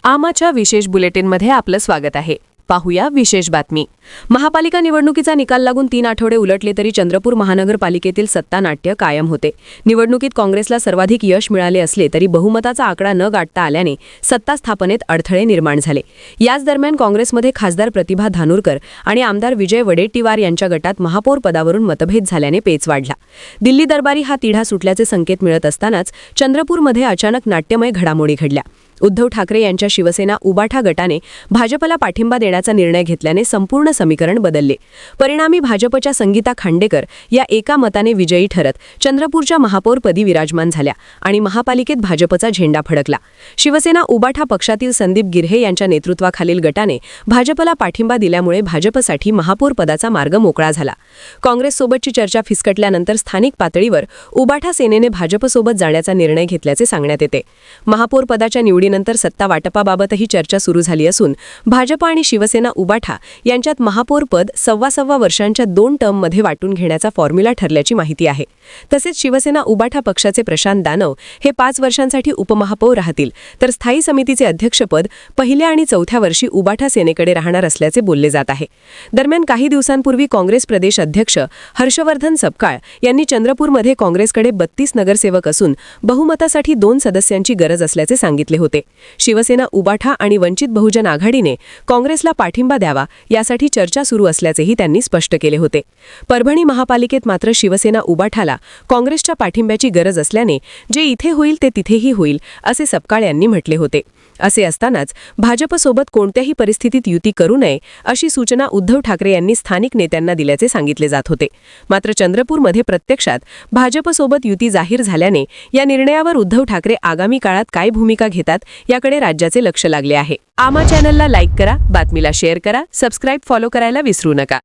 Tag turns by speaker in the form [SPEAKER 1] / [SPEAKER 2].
[SPEAKER 1] आमाच्या विशेष बुलेटिनमध्ये आपलं स्वागत आहे. पाहूया विशेष बातमी. महापालिका निवडणुकीचा निकाल लागून 3 आठवडे उलटले तरी चंद्रपूर महानगरपालिकेतील सत्ता नाट्य कायम होते. निवडणुकीत काँग्रेसला सर्वाधिक यश मिळाले असले तरी बहुमताचा आकडा न गाठता आल्याने सत्ता स्थापनेत अडथळे निर्माण झाले. याच दरम्यान काँग्रेसमध्ये खासदार प्रतिभा धानोरकर आणि आमदार विजय वडेट्टीवार यांच्या गटात महापौर पदावरून मतभेद झाल्याने पेच वाढला. दिल्ली दरबारी हा तिढा सुटल्याचे संकेत मिळत असतानाच चंद्रपूरमध्ये अचानक नाट्यमय घडामोडी घडल्या. उद्धव ठाकरे यांच्या शिवसेना उबाठा गटाने भाजपला पाठिंबा देण्याचा निर्णय घेतल्याने संपूर्ण समीकरण बदलले. परिणामी भाजपच्या संगीता खांडेकर या एका मताने विजयी ठरत चंद्रपूरच्या महापौरपदी विराजमान झाल्या आणि महापालिकेत भाजपचा झेंडा फडकला. शिवसेना उबाठा पक्षातील संदीप गिर्हे यांच्या नेतृत्वाखालील गटाने भाजपला पाठिंबा दिल्यामुळे भाजपसाठी महापौर पदाचा मार्ग मोकळा झाला. काँग्रेससोबतची चर्चा फिसकटल्यानंतर स्थानिक पातळीवर उबाठा सेनेने भाजपसोबत जाण्याचा निर्णय घेतल्याचे सांगण्यात येते. महापौर पदाच्या निवडीनंतर सत्ता वाटपाबाबतही चर्चा सुरू झाली असून भाजप आणि शिवसेना उबाठा यांच्यात महापौर पद 2.25 वर्षांच्या 2 टर्ममध्ये वाटून घेण्याचा फॉर्म्युला ठरल्याची माहिती आहे. तसेच शिवसेना उबाठा पक्षाचे प्रशांत दानव हे 5 वर्षांसाठी उपमहापौर राहतील, तर स्थायी समितीचे अध्यक्षपद पहिल्या आणि 4थ्या वर्षी उबाठा सेनेकडे राहणार असल्याचे बोलले जात आहे. दरम्यान काही दिवसांपूर्वी काँग्रेस प्रदेश अध्यक्ष हर्षवर्धन सपकाळ यांनी चंद्रपूरमध्ये काँग्रेसकडे 32 नगरसेवक असून बहुमतासाठी 2 सदस्यांची गरज असल्याचे सांगितले होते. शिवसेना उबाठा आणि वंचित बहुजन आघाडीने काँग्रेसला पाठिंबा द्यावा यासाठी चर्चा सुरू असल्याचेही त्यांनी स्पष्ट केले होते. परभणी महापालिकेत मात्र शिवसेना उबाठाला काँग्रेसच्या पाठिंब्याची गरज असल्याने जे इथे होईल ते तिथेही होईल असे सपकाळ यांनी म्हटले होते. असे असतानाच भाजपसोबत कोणत्याही परिस्थितीत युती करू नये अशी सूचना उद्धव ठाकरे यांनी स्थानिक नेत्यांना दिल्याचे सांगितले जात होते. मात्र चंद्रपूरमध्ये प्रत्यक्षात भाजपसोबत युती जाहीर झाल्याने या निर्णयावर उद्धव ठाकरे आगामी काळात काय भूमिका घेतात याकडे राज्याचे लक्ष लागले आहे. आमा चॅनलला लाईक करा, बातमीला शेअर करा, सबस्क्राईब फॉलो करायला विसरू नका.